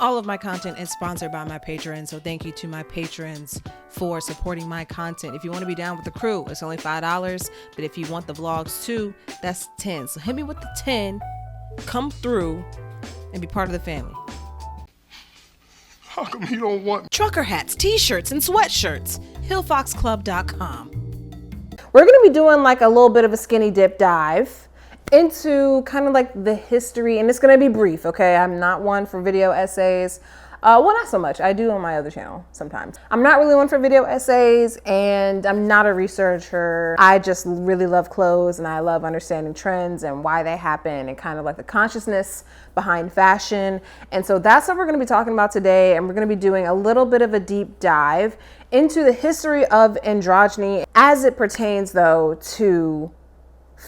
All of my content is sponsored by my patrons, so thank you to my patrons for supporting my content. If you want to be down with the crew, it's only $5, but if you want the vlogs too, that's 10. So hit me with the 10, come through, and be part of the family. How come you don't want trucker hats, t-shirts, and sweatshirts? hillfoxclub.com. We're going to be doing like a little bit of a skinny dip dive into kind of like the history, and it's going to be brief, okay? I'm not one for video essays. Well, not so much. I do on my other channel sometimes. I'm not really one for video essays, and I'm not a researcher. I just really love clothes, and I love understanding trends and why they happen and kind of like the consciousness behind fashion. And so that's what we're going to be talking about today, and we're going to be doing a little bit of a deep dive into the history of androgyny as it pertains, though, to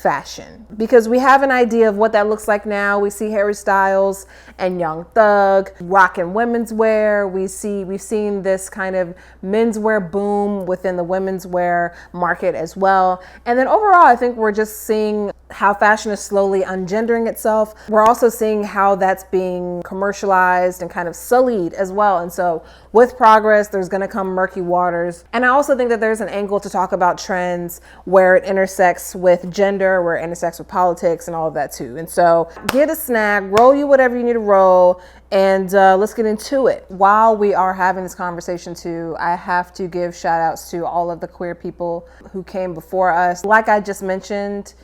fashion, because we have an idea of what that looks like now. We see Harry Styles and Young Thug rocking women's wear. We've seen this kind of menswear boom within the women's wear market as well. And then overall, I think we're just seeing how fashion is slowly ungendering itself. We're also seeing how that's being commercialized and kind of sullied as well. And so with progress, there's going to come murky waters. And I also think that there's an angle to talk about trends where it intersects with gender, where it intersects with politics and all of that too. And so get a snack, roll you whatever you need to roll, and let's get into it. While we are having this conversation too, I have to give shout outs to all of the queer people who came before us. Like I just mentioned,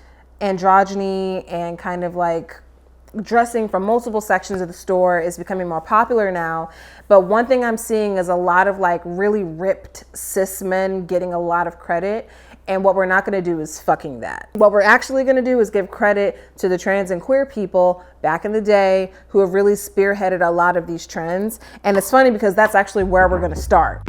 androgyny and kind of like dressing from multiple sections of the store is becoming more popular now. But one thing I'm seeing is a lot of like really ripped cis men getting a lot of credit. And what we're not going to do is fucking that. What we're actually going to do is give credit to the trans and queer people back in the day who have really spearheaded a lot of these trends. And it's funny because that's actually where we're going to start.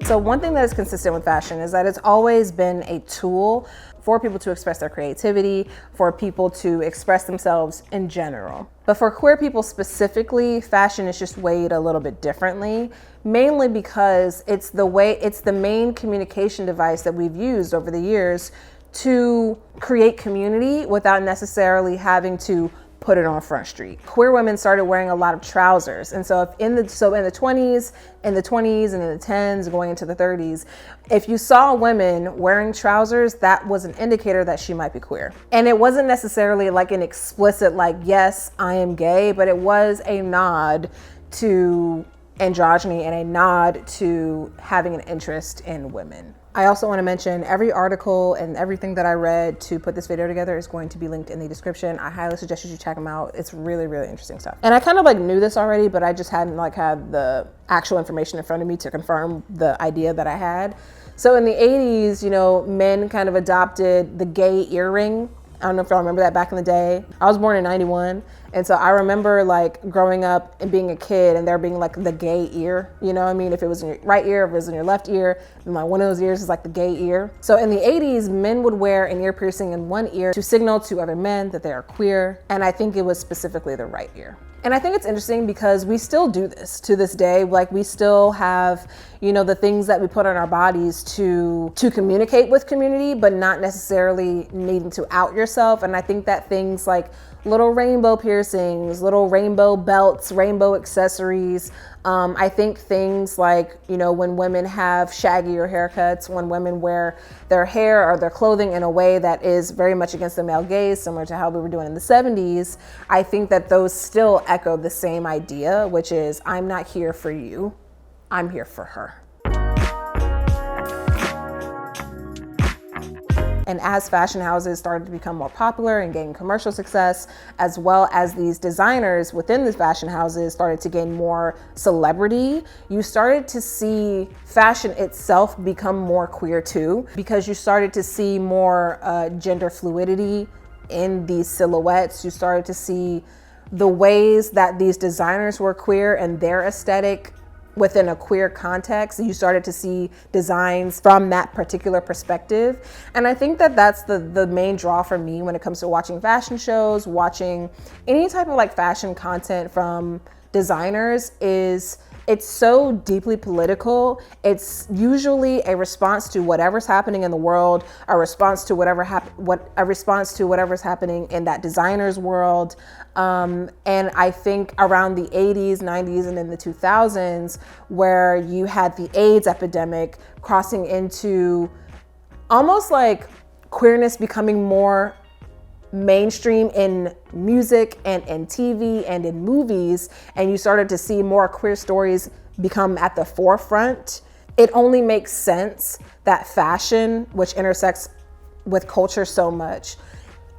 So one thing that is consistent with fashion is that it's always been a tool for people to express their creativity, for people to express themselves in general. But for queer people specifically, fashion is just weighed a little bit differently, mainly because it's the main communication device that we've used over the years to create community without necessarily having to put it on Front Street. Queer women started wearing a lot of trousers. And so in the 20s and in the 10s, going into the 30s, if you saw women wearing trousers, that was an indicator that she might be queer. And it wasn't necessarily like an explicit, like, yes, I am gay, but it was a nod to androgyny and a nod to having an interest in women. I also want to mention every article and everything that I read to put this video together is going to be linked in the description. I highly suggest you check them out. It's really, really interesting stuff. And I kind of like knew this already, but I just hadn't like had the actual information in front of me to confirm the idea that I had. So in the 80s, you know, men kind of adopted the gay earring. I don't know if y'all remember that back in the day. I was born in 91. And so I remember like growing up and being a kid and there being like the gay ear, you know what I mean? If it was in your right ear, if it was in your left ear, and like one of those ears is like the gay ear. So in the 80s, men would wear an ear piercing in one ear to signal to other men that they are queer. And I think it was specifically the right ear. And I think it's interesting because we still do this to this day. Like we still have, you know, the things that we put on our bodies to communicate with community, but not necessarily needing to out yourself. And I think that things like little rainbow piercings, little rainbow belts, rainbow accessories. I think things like, you know, when women have shaggier haircuts, when women wear their hair or their clothing in a way that is very much against the male gaze, similar to how we were doing in the 70s, I think that those still echo the same idea, which is I'm not here for you, I'm here for her. And as fashion houses started to become more popular and gain commercial success, as well as these designers within the fashion houses started to gain more celebrity, you started to see fashion itself become more queer too, because you started to see more gender fluidity in these silhouettes. You started to see the ways that these designers were queer and their aesthetic within a queer context. You started to see designs from that particular perspective. And I think that that's the main draw for me when it comes to watching fashion shows, watching any type of like fashion content from designers, is It's so deeply political. It's usually a response to whatever's happening in the world, a response to whatever's happening in that designer's world. And I think around the 80s, 90s, and in the 2000s, where you had the AIDS epidemic crossing into almost like queerness becoming more mainstream in music and in TV and in movies, and you started to see more queer stories become at the forefront, it only makes sense that fashion, which intersects with culture so much,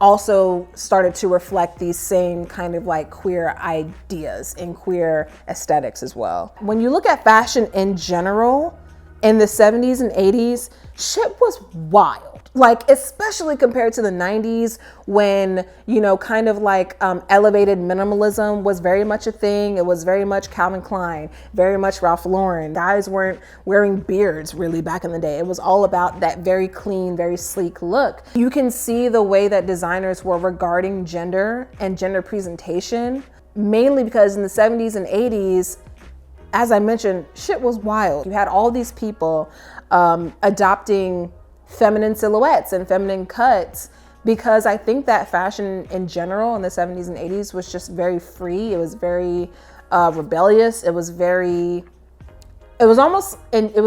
also started to reflect these same kind of like queer ideas and queer aesthetics as well. When you look at fashion in general, in the 70s and 80s, shit was wild. Like, especially compared to the 90s when, you know, kind of like elevated minimalism was very much a thing. It was very much Calvin Klein, very much Ralph Lauren. Guys weren't wearing beards really back in the day. It was all about that very clean, very sleek look. You can see the way that designers were regarding gender and gender presentation, mainly because in the 70s and 80s, as I mentioned, shit was wild. You had all these people adopting feminine silhouettes and feminine cuts, because I think that fashion in general in the 70s and 80s was just very free. It was very rebellious. It was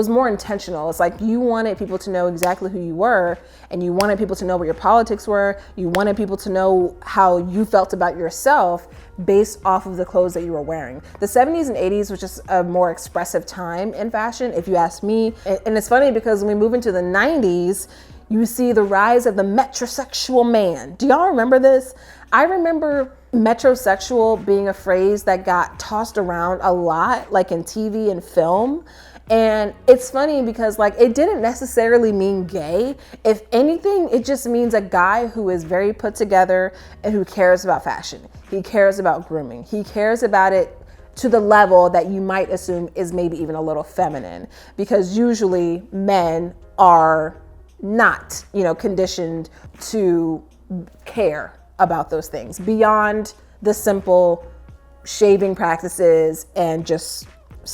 more intentional. It's like you wanted people to know exactly who you were, and you wanted people to know what your politics were. You wanted people to know how you felt about yourself based off of the clothes that you were wearing. The 70s and 80s was just a more expressive time in fashion, if you ask me. And it's funny because when we move into the 90s, you see the rise of the metrosexual man. Do y'all remember this? I remember metrosexual being a phrase that got tossed around a lot, like in TV and film. And it's funny because like it didn't necessarily mean gay. If anything, it just means a guy who is very put together and who cares about fashion. He cares about grooming. He cares about it to the level that you might assume is maybe even a little feminine, because usually men are not, you know, conditioned to care about those things beyond the simple shaving practices and just a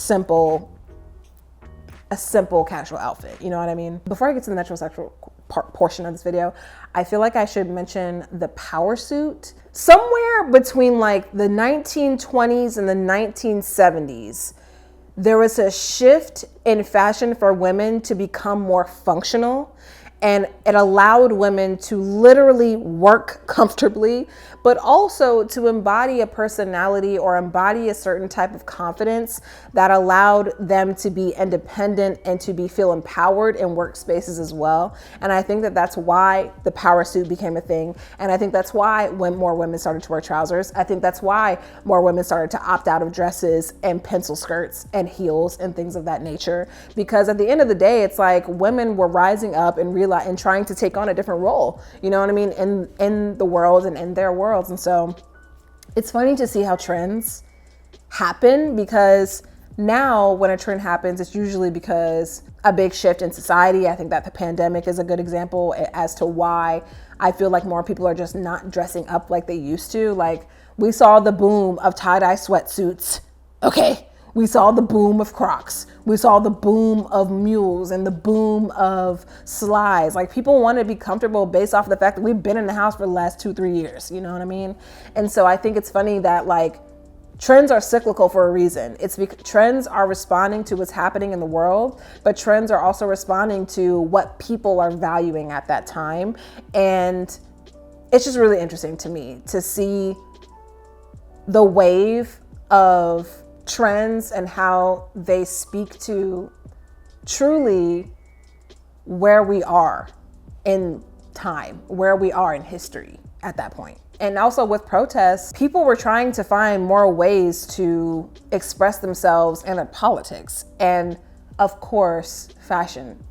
simple casual outfit. You know what I mean? Before I get to the metrosexual portion of this video, I feel like I should mention the power suit. Somewhere between like the 1920s and the 1970s, there was a shift in fashion for women to become more functional, and it allowed women to literally work comfortably, but also to embody a personality or embody a certain type of confidence that allowed them to be independent and to feel empowered in workspaces as well. And I think that that's why the power suit became a thing. And I think that's why when more women started to wear trousers, I think that's why more women started to opt out of dresses and pencil skirts and heels and things of that nature. Because at the end of the day, it's like women were rising up and trying to take on a different role, you know what I mean, in the world and in their worlds. And so it's funny to see how trends happen, because now when a trend happens, it's usually because a big shift in society. I think that the pandemic is a good example as to why I feel like more people are just not dressing up like they used to. Like, we saw the boom of tie-dye sweatsuits, okay? We saw the boom of Crocs. We saw the boom of mules and the boom of slides. Like, people want to be comfortable based off of the fact that we've been in the house for the last 2-3 years. You know what I mean? And so I think it's funny that like trends are cyclical for a reason. It's because trends are responding to what's happening in the world, but trends are also responding to what people are valuing at that time. And it's just really interesting to me to see the wave of trends and how they speak to truly where we are in time, where we are in history at that point. And also with protests, people were trying to find more ways to express themselves in their politics. And of course, fashion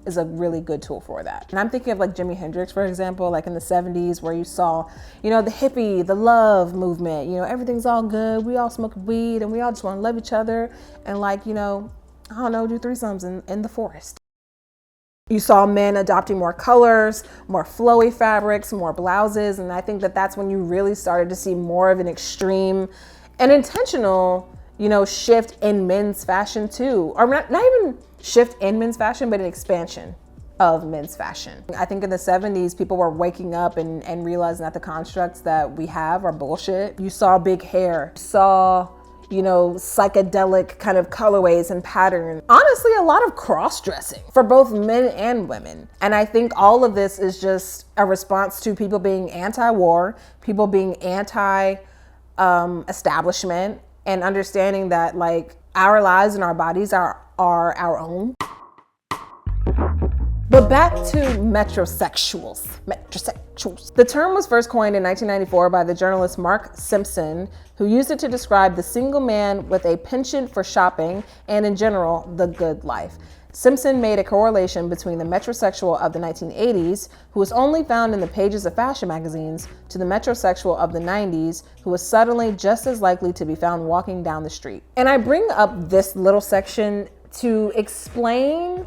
is a really good tool for that. And I'm thinking of like Jimi Hendrix, for example, like in the 70s, where you saw, you know, the hippie, the love movement, you know, everything's all good. We all smoke weed and we all just want to love each other and, like, you know, I don't know, do threesomes in the forest. You saw men adopting more colors, more flowy fabrics, more blouses. And I think that that's when you really started to see more of an extreme and intentional shift in men's fashion too. Or not even shift in men's fashion, but an expansion of men's fashion. I think in the 70s, people were waking up and realizing that the constructs that we have are bullshit. You saw big hair, you saw, psychedelic kind of colorways and patterns. Honestly, a lot of cross-dressing for both men and women. And I think all of this is just a response to people being anti-war, people being anti-establishment, and understanding that like our lives and our bodies are our own. But back to metrosexuals. The term was first coined in 1994 by the journalist Mark Simpson, who used it to describe the single man with a penchant for shopping and, in general, the good life. Simpson made a correlation between the metrosexual of the 1980s, who was only found in the pages of fashion magazines, to the metrosexual of the 90s, who was suddenly just as likely to be found walking down the street. And I bring up this little section to explain,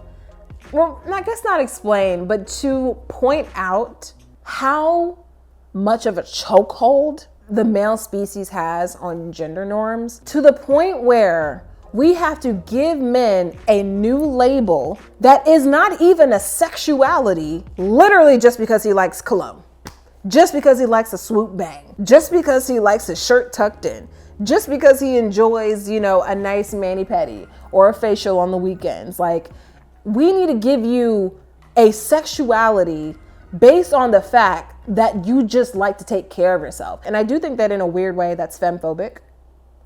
well, I guess not explain, but to point out how much of a chokehold the male species has on gender norms, to the point where we have to give men a new label that is not even a sexuality, literally just because he likes cologne, just because he likes a swoop bang, just because he likes his shirt tucked in, just because he enjoys, a nice mani-pedi or a facial on the weekends. Like, we need to give you a sexuality based on the fact that you just like to take care of yourself. And I do think that in a weird way that's femphobic.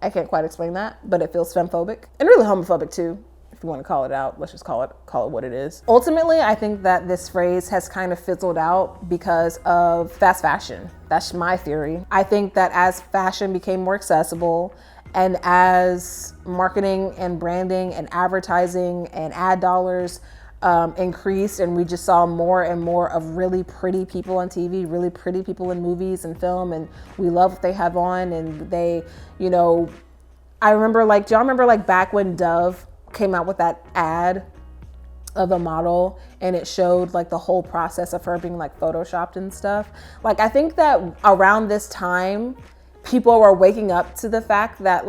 I can't quite explain that, but it feels femphobic and really homophobic too. If you want to call it out, let's just call it what it is. Ultimately, I think that this phrase has kind of fizzled out because of fast fashion. That's my theory. I think that as fashion became more accessible, and as marketing and branding and advertising and ad dollars increased, and we just saw more and more of really pretty people on TV, really pretty people in movies and film, and we love what they have on, and they, I remember do y'all remember back when Dove came out with that ad of a model and it showed the whole process of her being photoshopped and stuff? I think that around this time, people were waking up to the fact that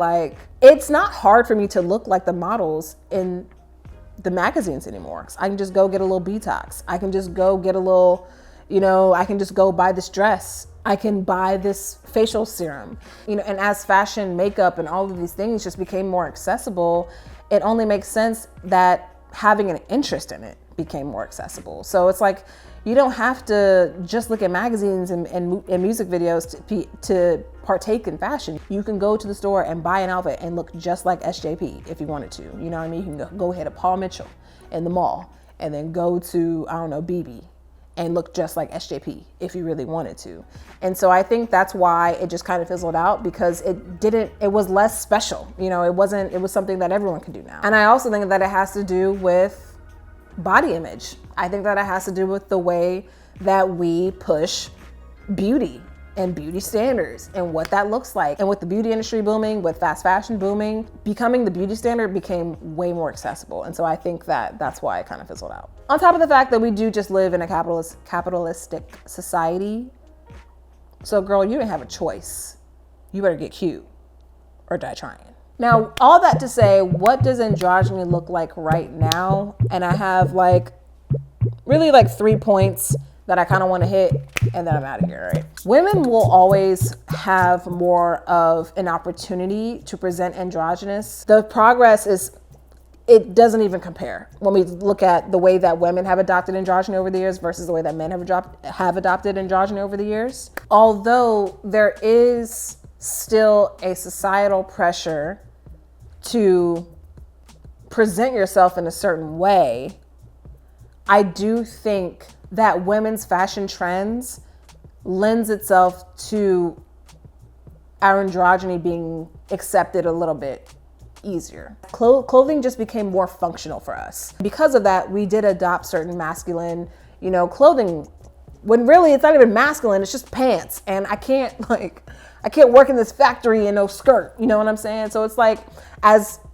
it's not hard for me to look like the models in the magazines anymore. I can just go get a little Botox. I can just go get a little, I can just go buy this dress. I can buy this facial serum. And as fashion, makeup, and all of these things just became more accessible, it only makes sense that having an interest in it became more accessible. So it's you don't have to just look at magazines and music videos to partake in fashion. You can go to the store and buy an outfit and look just like SJP if you wanted to. You know what I mean? You can go hit a Paul Mitchell in the mall and then go to, BB and look just like SJP if you really wanted to. And so I think that's why it just kind of fizzled out, because it was less special. It was something that everyone could do now. And I also think that it has to do with body image. I think that it has to do with the way that we push beauty and beauty standards and what that looks like. And with the beauty industry booming, with fast fashion booming, becoming the beauty standard became way more accessible. And so I think that that's why it kind of fizzled out. On top of the fact that we do just live in a capitalistic society. So girl, you didn't have a choice. You better get cute or die trying. Now, all that to say, what does androgyny look like right now? And I have really 3 points that I kind of want to hit, and then I'm out of here, right? Women will always have more of an opportunity to present androgynous. The progress it doesn't even compare when we look at the way that women have adopted androgyny over the years versus the way that men have adopted androgyny over the years. Although there is still a societal pressure to present yourself in a certain way, I do think that women's fashion trends lends itself to our androgyny being accepted a little bit easier. Clothing just became more functional for us. Because of that, we did adopt certain masculine, clothing, when really it's not even masculine, it's just pants. And I can't work in this factory in no skirt, you know what I'm saying? So it's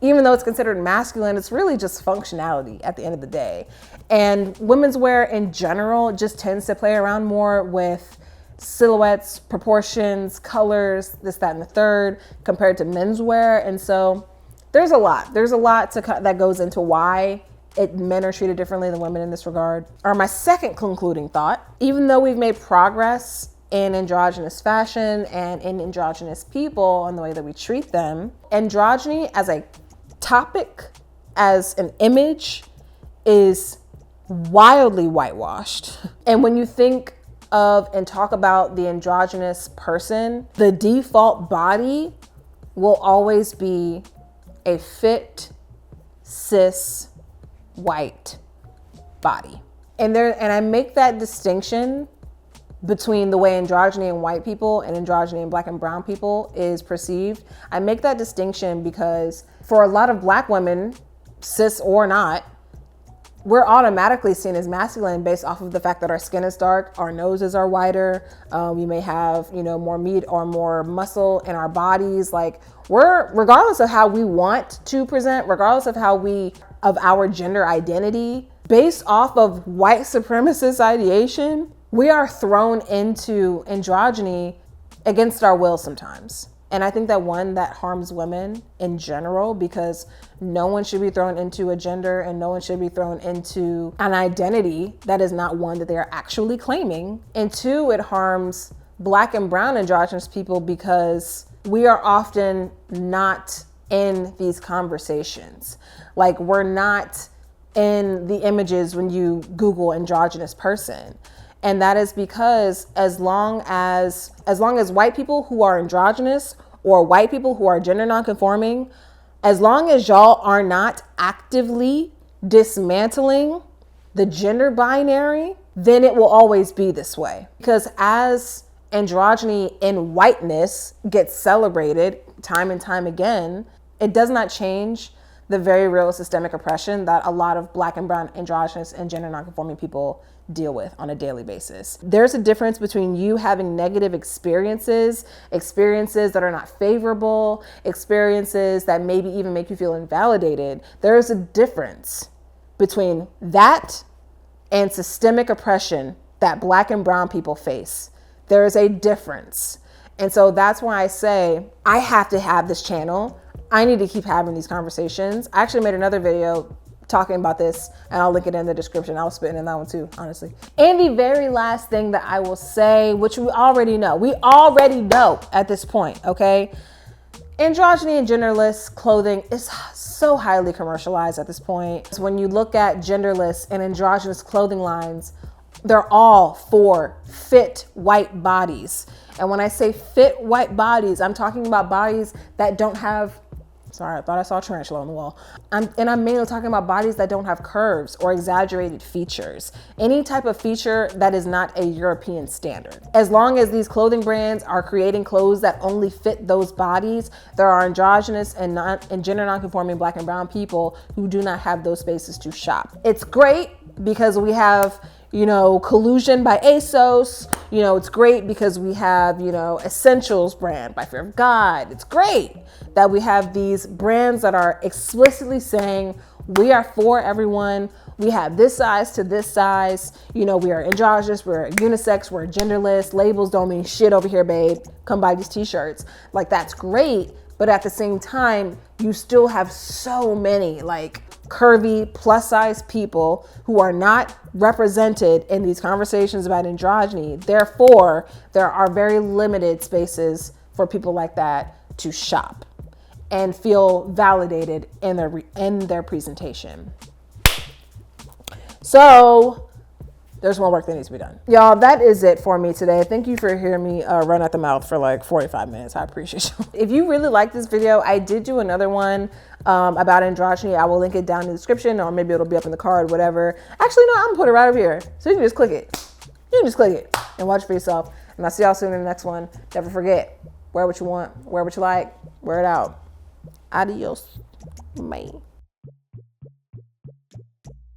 even though it's considered masculine, it's really just functionality at the end of the day. And women's wear in general just tends to play around more with silhouettes, proportions, colors, this, that, and the third, compared to men's wear. And so there's a lot that goes into why men are treated differently than women in this regard. Or my second concluding thought, even though we've made progress in androgynous fashion and in androgynous people and the way that we treat them, androgyny as a topic, as an image, is wildly whitewashed. And when you think of and talk about the androgynous person, the default body will always be a fit, cis, white body. And I make that distinction between the way androgyny in white people and androgyny in black and brown people is perceived. I make that distinction because for a lot of black women, cis or not, we're automatically seen as masculine based off of the fact that our skin is dark, our noses are wider, we may have, more meat or more muscle in our bodies. Like, regardless of how we want to present, regardless of our gender identity, based off of white supremacist ideation, we are thrown into androgyny against our will sometimes. And I think that harms women in general, because no one should be thrown into a gender and no one should be thrown into an identity that is not one that they are actually claiming. And two, it harms black and brown androgynous people because we are often not in these conversations. Like, we're not in the images when you Google androgynous person. And that is because as long as white people who are androgynous or white people who are gender nonconforming, as long as y'all are not actively dismantling the gender binary, then it will always be this way. Because as androgyny in whiteness gets celebrated time and time again, it does not change the very real systemic oppression that a lot of black and brown androgynous and gender nonconforming people deal with on a daily basis. There's a difference between you having negative experiences that are not favorable, experiences that maybe even make you feel invalidated. There is a difference between that and systemic oppression that black and brown people face. There is a difference. And so that's why I say I have to have this channel. I need to keep having these conversations. I actually made another video talking about this, and I'll link it in the description. I was spitting in that one too, honestly. And the very last thing that I will say, which we already know at this point, okay? Androgyny and genderless clothing is so highly commercialized at this point. So when you look at genderless and androgynous clothing lines, they're all for fit white bodies. And when I say fit white bodies, I'm talking about bodies that don't have, sorry, I thought I saw a tarantula on the wall. I'm mainly talking about bodies that don't have curves or exaggerated features. Any type of feature that is not a European standard. As long as these clothing brands are creating clothes that only fit those bodies, there are androgynous and gender nonconforming black and brown people who do not have those spaces to shop. It's great because we have, Collusion by ASOS. It's great because we have, Essentials brand by Fear of God. It's great that we have these brands that are explicitly saying we are for everyone. We have this size to this size. We are androgynous, we're unisex, we're genderless. Labels don't mean shit over here, babe. Come buy these t-shirts. Like, that's great. But at the same time, you still have so many curvy plus size people who are not represented in these conversations about androgyny. Therefore, there are very limited spaces for people like that to shop and feel validated in their presentation. So there's more work that needs to be done. Y'all, that is it for me today. Thank you for hearing me run at the mouth for 45 minutes. I appreciate you. If you really like this video, I did do another one about androgyny. I will link it down in the description, or maybe it'll be up in the card, whatever. Actually, no, I'm gonna put it right over here. So you can just click it. You can just click it and watch it for yourself. And I'll see y'all soon in the next one. Never forget, wear what you want, wear what you like, wear it out. Adios, man.